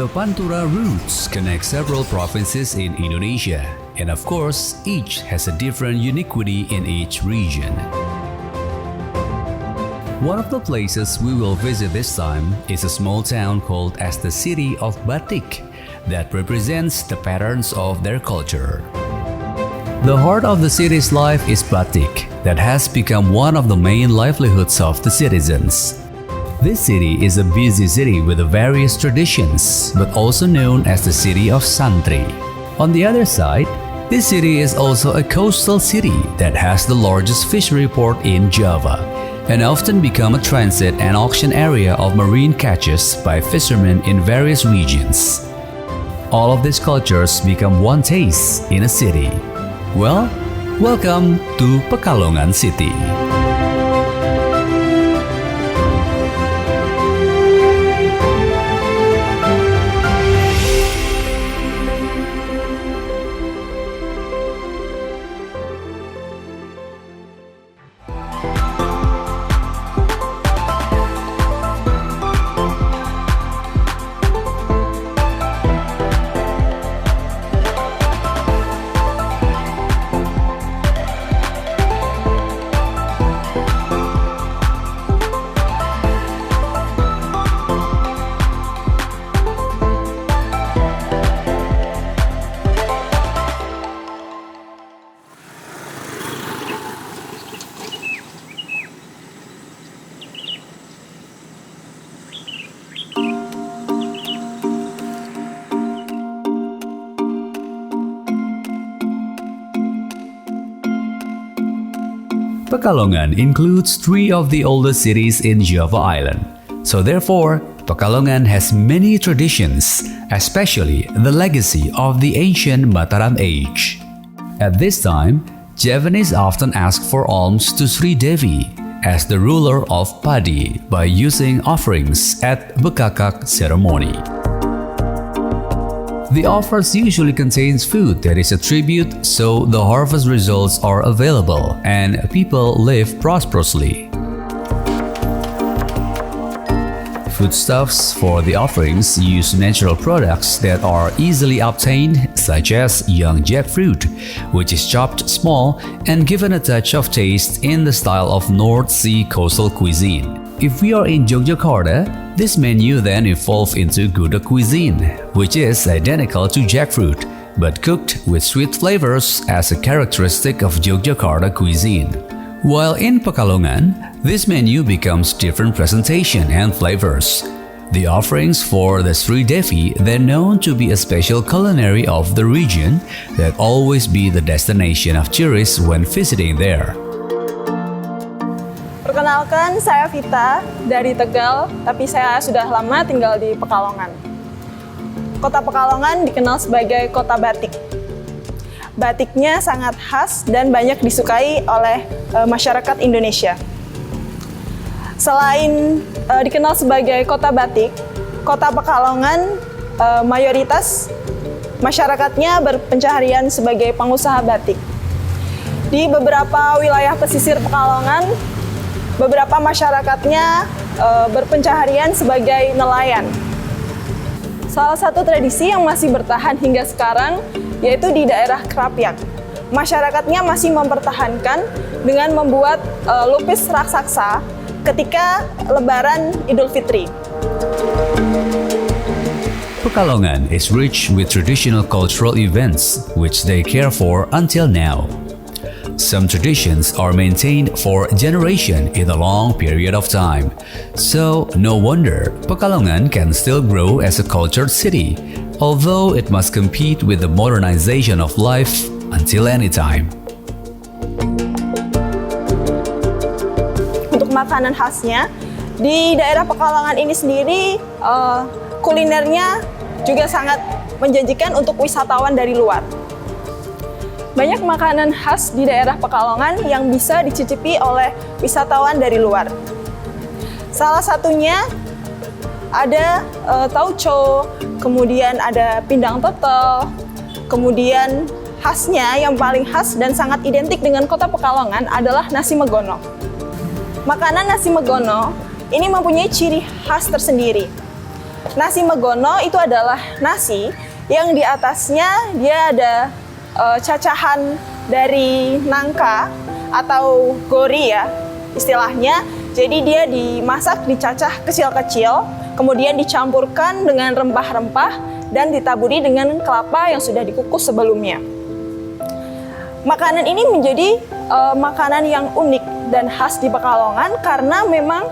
The Pantura routes connect several provinces in Indonesia, and of course, each has a different uniquity in each region. One of the places we will visit this time is a small town called as the City of Batik that represents the patterns of their culture. The heart of the city's life is batik that has become one of the main livelihoods of the citizens. This city is a busy city with various traditions, but also known as the City of Santri. On the other side, this city is also a coastal city that has the largest fishery port in Java and often become a transit and auction area of marine catches by fishermen in various regions. All of these cultures become one taste in a city. Well, welcome to Pekalongan City. Pekalongan includes 3 of the oldest cities in Java Island. So therefore, Pekalongan has many traditions, especially the legacy of the ancient Mataram age. At this time, Javanese often ask for alms to Sri Devi as the ruler of Padi by using offerings at Bekakak ceremony. The offers usually contains food that is a tribute so the harvest results are available and people live prosperously. Foodstuffs for the offerings use natural products that are easily obtained such as young jackfruit, which is chopped small and given a touch of taste in the style of North Sea coastal cuisine. If we are in Yogyakarta, this menu then evolved into Gudeg cuisine, which is identical to jackfruit, but cooked with sweet flavors as a characteristic of Yogyakarta cuisine. While in Pekalongan, this menu becomes different presentation and flavors. The offerings for the Sri Devi then known to be a special culinary of the region that always be the destination of tourists when visiting there. Perkenalkan, saya Vita dari Tegal, tapi saya sudah lama tinggal di Pekalongan. Kota Pekalongan dikenal sebagai kota batik. Batiknya sangat khas dan banyak disukai oleh masyarakat Indonesia. Selain dikenal sebagai kota batik, kota Pekalongan mayoritas masyarakatnya berpencaharian sebagai pengusaha batik. Di beberapa wilayah pesisir Pekalongan, beberapa masyarakatnya berpencaharian sebagai nelayan. Salah satu tradisi yang masih bertahan hingga sekarang yaitu di daerah Krapyak. Masyarakatnya masih mempertahankan dengan membuat lupis raksasa ketika Lebaran Idul Fitri. Pekalongan is rich with traditional cultural events which they care for until now. Some traditions are maintained for generation in a long period of time. So, no wonder Pekalongan can still grow as a cultured city, although it must compete with the modernization of life until any time. Untuk makanan khasnya, di daerah Pekalongan ini sendiri, kulinernya juga sangat menjanjikan untuk wisatawan dari luar. Banyak makanan khas di daerah Pekalongan yang bisa dicicipi oleh wisatawan dari luar. Salah satunya ada tauco, kemudian ada pindang tetel, kemudian khasnya yang paling khas dan sangat identik dengan kota Pekalongan adalah nasi megono. Makanan nasi megono ini mempunyai ciri khas tersendiri. Nasi megono itu adalah nasi yang di atasnya dia ada cacahan dari nangka atau gori ya istilahnya. Jadi dia dimasak, dicacah kecil-kecil, kemudian dicampurkan dengan rempah-rempah dan ditaburi dengan kelapa yang sudah dikukus sebelumnya. Makanan ini menjadi makanan yang unik dan khas di Pekalongan karena memang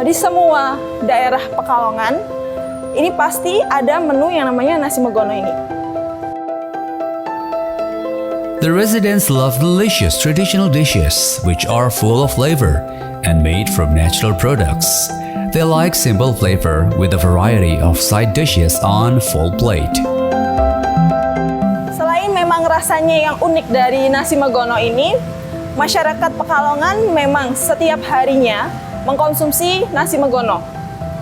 di semua daerah Pekalongan ini pasti ada menu yang namanya nasi megono ini. The residents love delicious traditional dishes which are full of flavor and made from natural products. They like simple flavor with a variety of side dishes on full plate. Selain memang rasanya yang unik dari nasi megono ini, masyarakat Pekalongan memang setiap harinya mengkonsumsi nasi megono,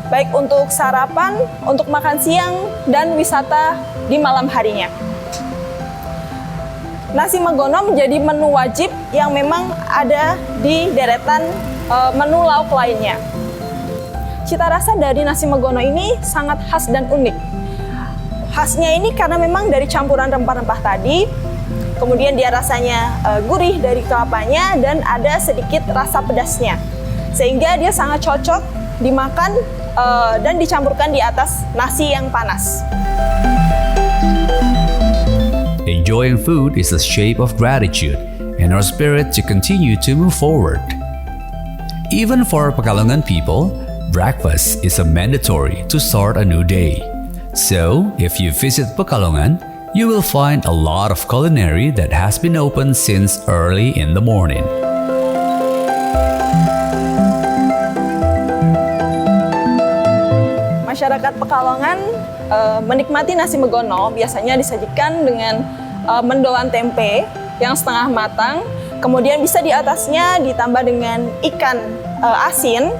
baik untuk sarapan, untuk makan siang, dan wisata di malam harinya. Nasi megono menjadi menu wajib yang memang ada di deretan menu lauk lainnya. Cita rasa dari nasi megono ini sangat khas dan unik. Khasnya ini karena memang dari campuran rempah-rempah tadi, kemudian dia rasanya gurih dari kelapanya dan ada sedikit rasa pedasnya. Sehingga dia sangat cocok dimakan dan dicampurkan di atas nasi yang panas. Enjoying food is a shape of gratitude and our spirit to continue to move forward. Even for Pekalongan people, breakfast is a mandatory to start a new day. So, if you visit Pekalongan, you will find a lot of culinary that has been open since early in the morning. Masyarakat Pekalongan menikmati nasi megono biasanya disajikan dengan mendoan tempe yang setengah matang, kemudian bisa di atasnya ditambah dengan ikan asin.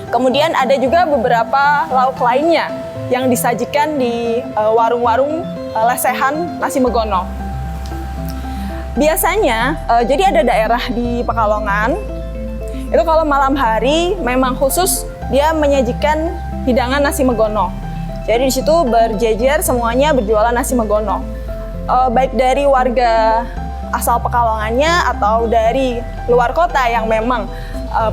Kemudian ada juga beberapa lauk lainnya yang disajikan di warung-warung lesehan nasi megono. Biasanya jadi ada daerah di Pekalongan itu kalau malam hari memang khusus dia menyajikan hidangan nasi megono. Jadi di situ berjejer semuanya berjualan nasi megono. Baik dari warga asal Pekalongannya atau dari luar kota yang memang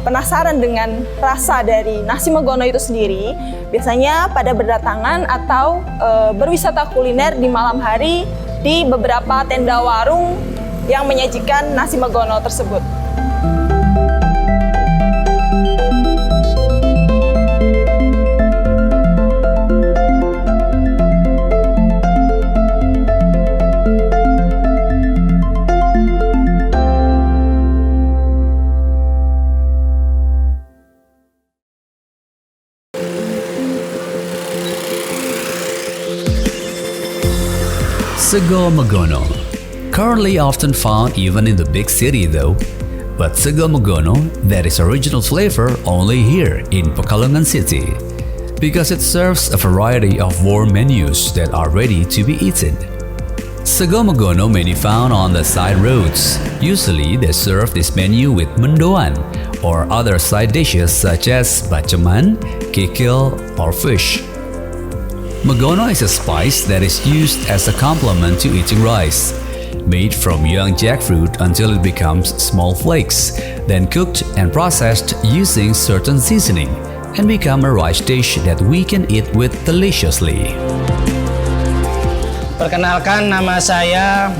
penasaran dengan rasa dari nasi megono itu sendiri, biasanya pada berdatangan atau berwisata kuliner di malam hari di beberapa tenda warung yang menyajikan nasi megono tersebut. Sego Megono. Currently often found even in the big city though, but Sego Megono, that is original flavor only here in Pekalongan City, because it serves a variety of warm menus that are ready to be eaten. Sego Megono may be found on the side roads. Usually they serve this menu with mendoan or other side dishes such as baceman, kikil, or fish. Megono is a spice that is used as a complement to eating rice. Made from young jackfruit until it becomes small flakes, then cooked and processed using certain seasoning, and become a rice dish that we can eat with deliciously. Perkenalkan, nama saya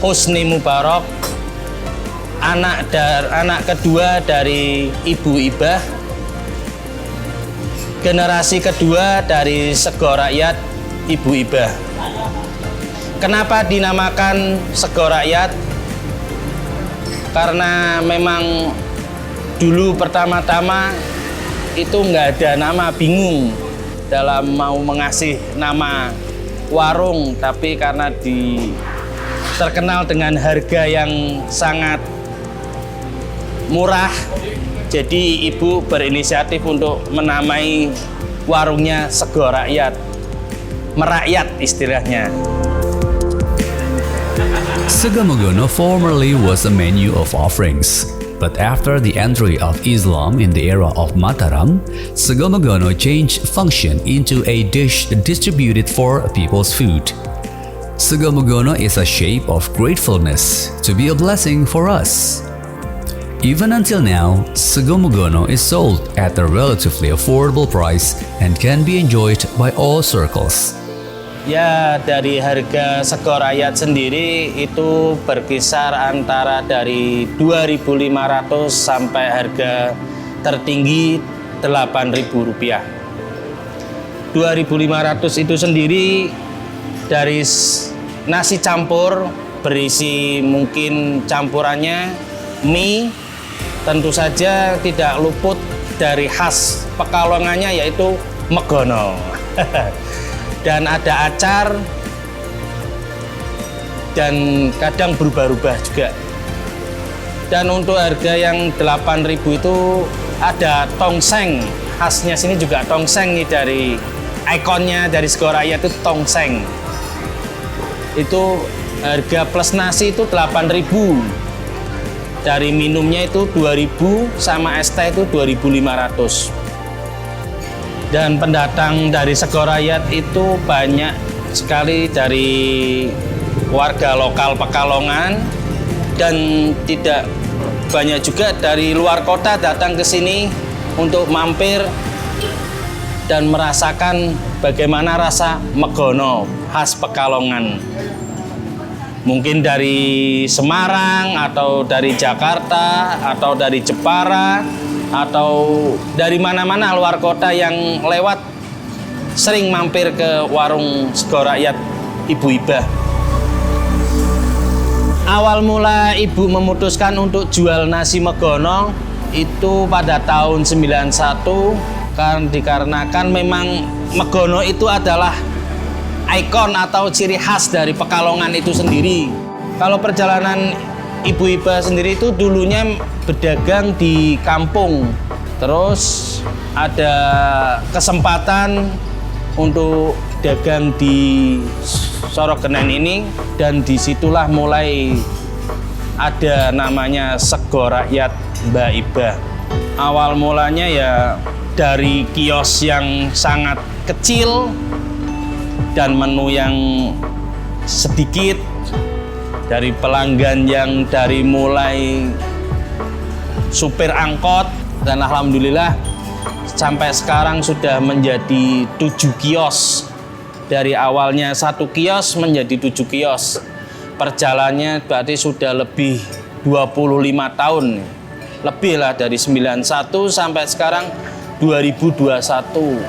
Husni Mubarok, anak kedua dari Ibu Ibah, generasi kedua dari Sego Rakyat Ibu Ibah. Kenapa dinamakan Sego Rakyat? Karena memang dulu pertama-tama itu nggak ada nama, bingung dalam mau mengasih nama warung, tapi karena terkenal dengan harga yang sangat murah, jadi ibu berinisiatif untuk menamai warungnya Sego Rakyat, merakyat istilahnya. Sego Megono formerly was a menu of offerings. But after the entry of Islam in the era of Mataram, sego magono changed function into a dish distributed for people's food. Sego magono is a shape of gratefulness to be a blessing for us. Even until now, sego magono is sold at a relatively affordable price and can be enjoyed by all circles. Ya, dari harga sego rakyat sendiri itu berkisar antara dari 2.500 sampai harga tertinggi Rp8.000. 2.500 itu sendiri dari nasi campur berisi mungkin campurannya mie, tentu saja tidak luput dari khas Pekalongannya yaitu megono. Dan ada acar dan kadang berubah-ubah juga. Dan untuk harga yang 8.000 itu ada tongseng. Khasnya sini juga tongseng nih, dari ikonnya dari sego rakyat itu tongseng. Itu harga plus nasi itu 8.000. Dari minumnya itu 2.000 sama es teh itu 2.500. Dan pendatang dari sego rakyat itu banyak sekali dari warga lokal Pekalongan, dan tidak banyak juga dari luar kota datang ke sini untuk mampir dan merasakan bagaimana rasa megono khas Pekalongan. Mungkin dari Semarang atau dari Jakarta atau dari Jepara atau dari mana-mana luar kota yang lewat sering mampir ke warung sego rakyat Ibu Ibah. Awal mula ibu memutuskan untuk jual nasi megono itu pada tahun 91 dikarenakan memang megono itu adalah ikon atau ciri khas dari Pekalongan itu sendiri. Kalau perjalanan Ibu Ibah sendiri itu dulunya berdagang di kampung, terus ada kesempatan untuk dagang di Sorogenen ini, dan disitulah mulai ada namanya sego rakyat Mbak Ibah. Awal mulanya ya dari kios yang sangat kecil dan menu yang sedikit, dari pelanggan yang dari mulai supir angkot, dan alhamdulillah sampai sekarang sudah menjadi 7 kios. Dari awalnya 1 kios menjadi 7 kios. Perjalanannya berarti sudah lebih 25 tahun. Lebih lah, dari 91 sampai sekarang 2021.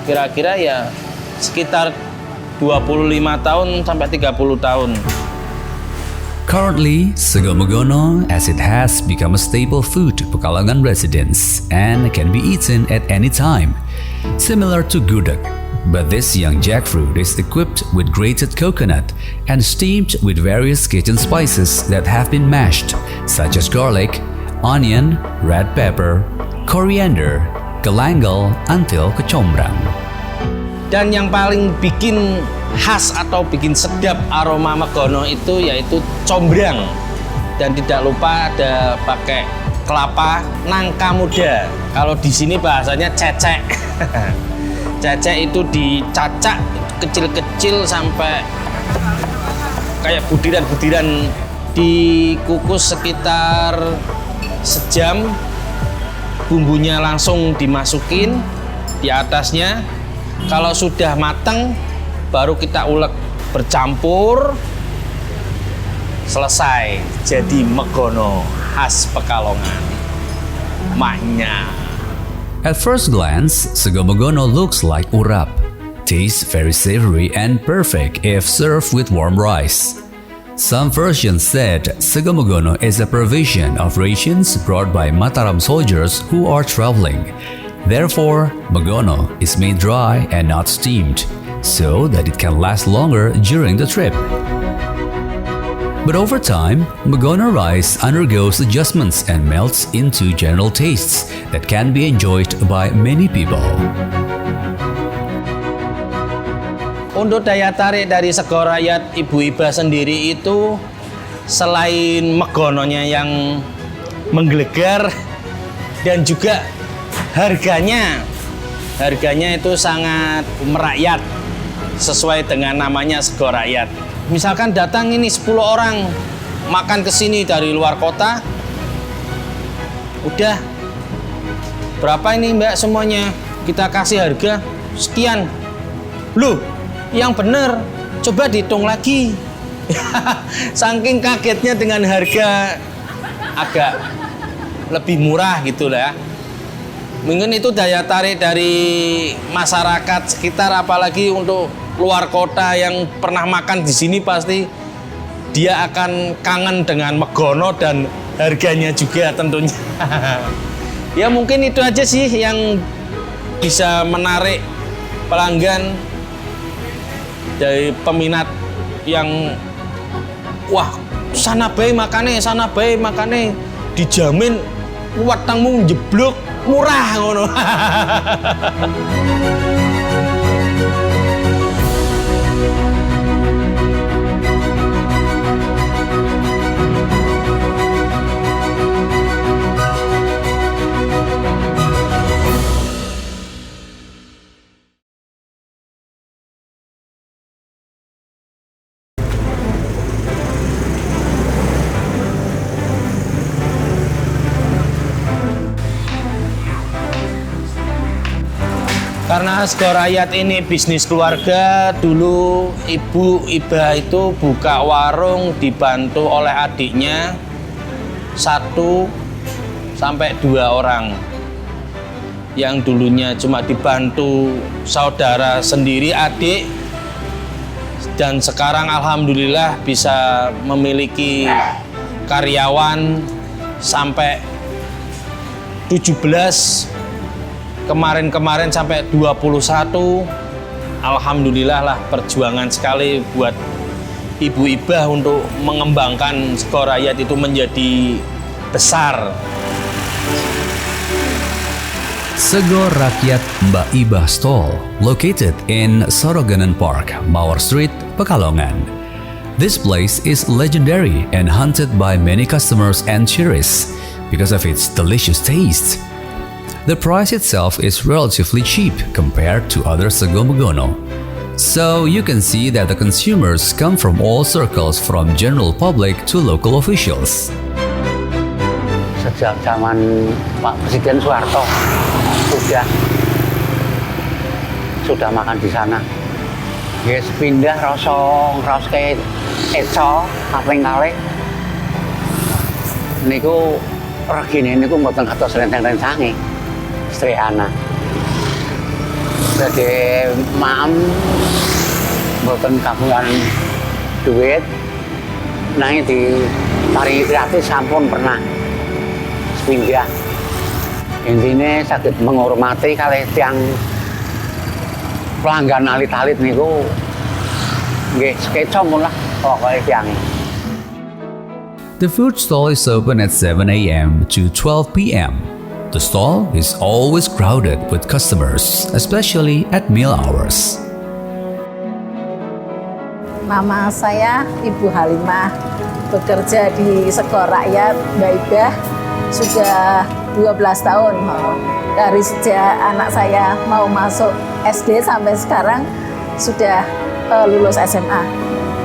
Kira-kira ya sekitar 25 tahun sampai 30 tahun. Currently, sego magono, as it has become a staple food to Pekalongan residents and can be eaten at any time, similar to gudeg. But this young jackfruit is equipped with grated coconut and steamed with various kitchen spices that have been mashed, such as garlic, onion, red pepper, coriander, galangal, until kecombrang. Dan yang paling bikin khas atau bikin sedap aroma megono itu yaitu combrang, dan tidak lupa ada pakai kelapa nangka muda. Kalau di sini bahasanya cecek. Cecek itu dicacak kecil-kecil sampai kayak butiran-butiran, dikukus sekitar sejam, bumbunya langsung dimasukin di atasnya. Kalau sudah matang baru kita ulek bercampur, selesai jadi megono khas Pekalongan. Maknya. At first glance, sego magono looks like urap. Tastes very savory and perfect if served with warm rice. Some versions said sego magono is a provision of rations brought by Mataram soldiers who are traveling. Therefore, magono is made dry and not steamed, so that it can last longer during the trip. But over time, magono rice undergoes adjustments and melts into general tastes that can be enjoyed by many people. Untuk daya tarik dari sego rakyat Ibu Ibah sendiri itu, selain megononya yang menggelegar, dan juga harganya itu sangat merakyat, sesuai dengan namanya sego rakyat. Misalkan datang ini 10 orang makan ke sini dari luar kota, udah berapa ini Mbak semuanya, kita kasih harga sekian. Loh, yang bener coba dihitung lagi. Saking kagetnya dengan harga agak lebih murah gitu lah. Mungkin itu daya tarik dari masyarakat sekitar, apalagi untuk luar kota yang pernah makan di sini pasti dia akan kangen dengan megono dan harganya juga tentunya. Ya mungkin itu aja sih yang bisa menarik pelanggan dari peminat yang wah sana bae makane dijamin wetengmu jeblok murah ngono. Karena sego rakyat ini bisnis keluarga, dulu Ibu Iba itu buka warung dibantu oleh adiknya 1 sampai 2 orang. Yang dulunya cuma dibantu saudara sendiri, adik, dan sekarang alhamdulillah bisa memiliki karyawan sampai 17, kemarin sampai 21. Alhamdulillah lah, perjuangan sekali buat Ibu Ibah untuk mengembangkan sego rakyat itu menjadi besar. Sego Rakyat Mbak Ibah Stall, located in Soroganan Park, Mawar Street, Pekalongan. This place is legendary and hunted by many customers and tourists because of its delicious taste. The price itself is relatively cheap compared to other sego megono. So you can see that the consumers come from all circles, from general public to local officials. Sejak zaman Pak Presiden Soeharto sudah makan di sana. Yes, pindah raos ke Eco kaping kalih. Niku regine niku mboten kados renteng-rentange. Istri anak. Jadi maam mboten kagungan duit. Nanging ditari gratis sampun pernah. Pindah. Intine saged menghormati kalih tiyang pelanggan alit-alit niku nggih sekeca mulah pokoke tiyang. The food stall is open at 7 a.m. to 12 p.m. The stall is always crowded with customers, especially at meal hours. Nama saya Ibu Halimah, bekerja di Sego Rakyat Mbak Ibah sudah 12 tahun. Dari sejak anak saya mau masuk SD sampai sekarang sudah lulus SMA.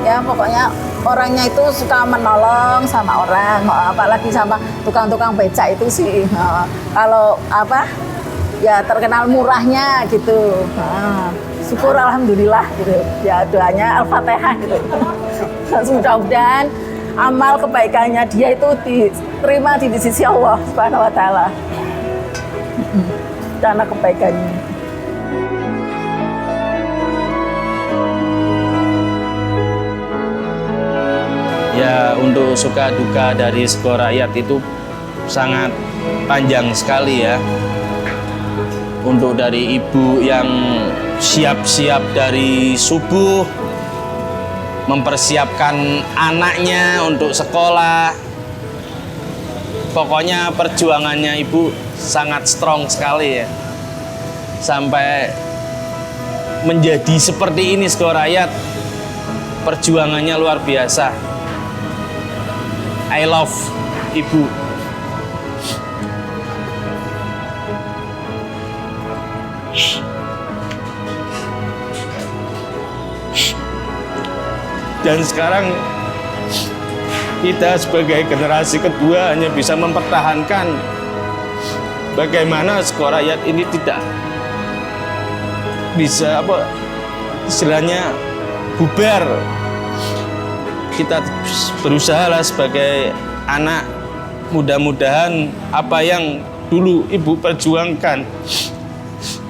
Ya pokoknya orangnya itu suka menolong sama orang, apalagi sama tukang-tukang becak itu sih. Kalau ya terkenal murahnya gitu. Syukur alhamdulillah gitu. Ya doanya Al-Fatihah gitu. Mudah-mudahan amal kebaikannya dia itu diterima di sisi Allah Subhanahu wa taala. Karena kebaikannya. Ya, untuk suka duka dari sego rakyat itu sangat panjang sekali ya. Untuk dari ibu yang siap-siap dari subuh mempersiapkan anaknya untuk sekolah. Pokoknya perjuangannya ibu sangat strong sekali ya. Sampai menjadi seperti ini sego rakyat, perjuangannya luar biasa. I love Ibu. Dan sekarang kita sebagai generasi kedua hanya bisa mempertahankan bagaimana Sekolah Rakyat ini tidak bisa istilahnya bubar. Kita berusaha lah sebagai anak, mudah-mudahan apa yang dulu ibu perjuangkan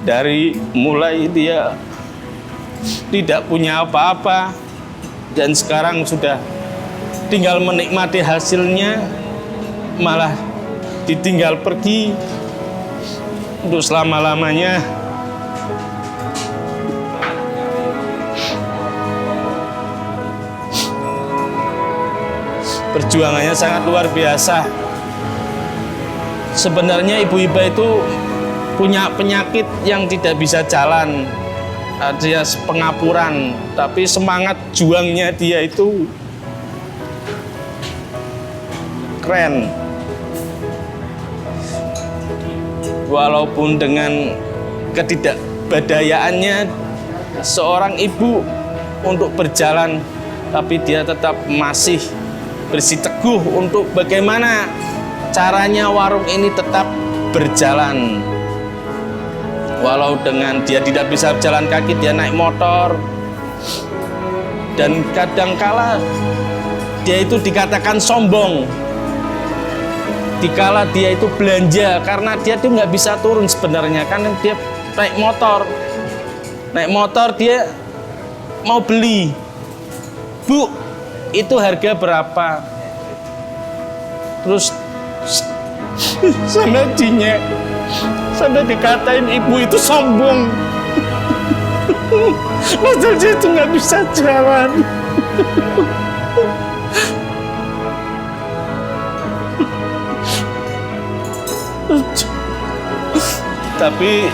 dari mulai dia tidak punya apa-apa dan sekarang sudah tinggal menikmati hasilnya, malah ditinggal pergi untuk selama-lamanya. Perjuangannya sangat luar biasa. Sebenarnya Ibu Iba itu punya penyakit yang tidak bisa jalan, dia pengapuran, tapi semangat juangnya dia itu keren. Walaupun dengan ketidakberdayaannya seorang ibu untuk berjalan, tapi dia tetap masih bersiteguh untuk bagaimana caranya warung ini tetap berjalan. Walau dengan dia tidak bisa berjalan kaki, dia naik motor. Dan kadangkala dia itu dikatakan sombong. Dikala dia itu belanja, karena dia tuh nggak bisa turun sebenarnya, kan dia naik motor. Naik motor dia mau beli. Bu, itu harga berapa? Terus sampai dinyek, sampai dikatain ibu itu sombong. Padahal dia itu nggak bisa jalan. Tapi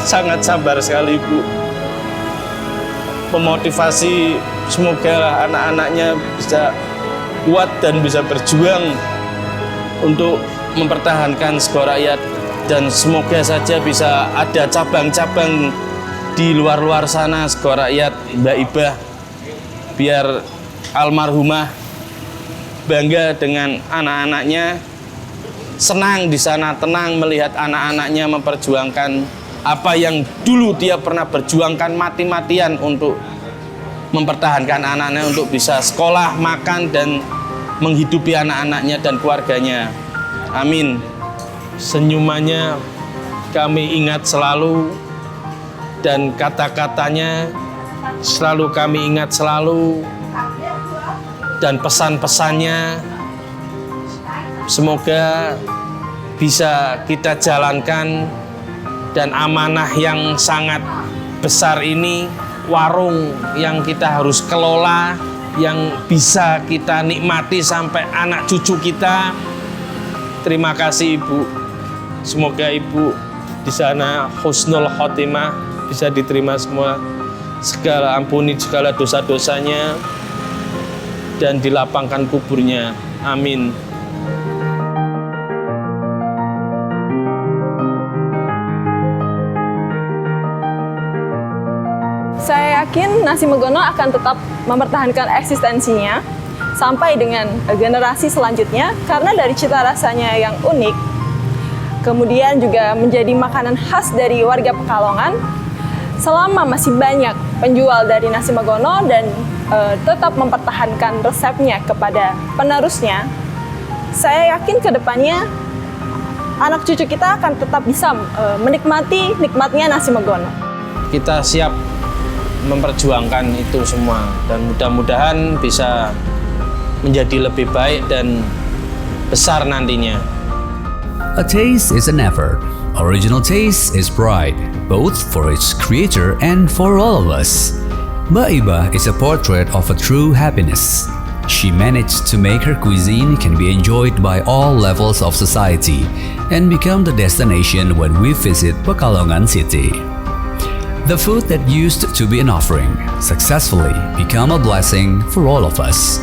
sangat sabar sekali ibu. Memotivasi semoga anak-anaknya bisa kuat dan bisa berjuang untuk mempertahankan Sekolah Rakyat, dan semoga saja bisa ada cabang-cabang di luar-luar sana Sekolah Rakyat Mbak Iba, biar almarhumah bangga dengan anak-anaknya, senang di sana, tenang melihat anak-anaknya memperjuangkan apa yang dulu dia pernah berjuangkan mati-matian untuk mempertahankan anak-anaknya untuk bisa sekolah, makan, dan menghidupi anak-anaknya dan keluarganya. Amin. Senyumannya kami ingat selalu, dan kata-katanya selalu kami ingat selalu, dan pesan-pesannya semoga bisa kita jalankan. Dan amanah yang sangat besar ini, warung yang kita harus kelola, yang bisa kita nikmati sampai anak cucu kita. Terima kasih Ibu. Semoga Ibu di sana husnul khotimah, bisa diterima semua, segala ampuni segala dosa-dosanya, dan dilapangkan kuburnya. Amin. Saya yakin Nasi Megono akan tetap mempertahankan eksistensinya sampai dengan generasi selanjutnya karena dari cita rasanya yang unik, kemudian juga menjadi makanan khas dari warga Pekalongan. Selama masih banyak penjual dari Nasi Megono dan tetap mempertahankan resepnya kepada penerusnya, saya yakin ke depannya anak cucu kita akan tetap bisa menikmati nikmatnya Nasi Megono. Kita siap memperjuangkan itu semua, dan mudah-mudahan bisa menjadi lebih baik dan besar nantinya. A taste is an effort. Original taste is pride, both for its creator and for all of us. Mbak Iba is a portrait of a true happiness. She managed to make her cuisine can be enjoyed by all levels of society and become the destination when we visit Pekalongan City. The food that used to be an offering successfully become a blessing for all of us.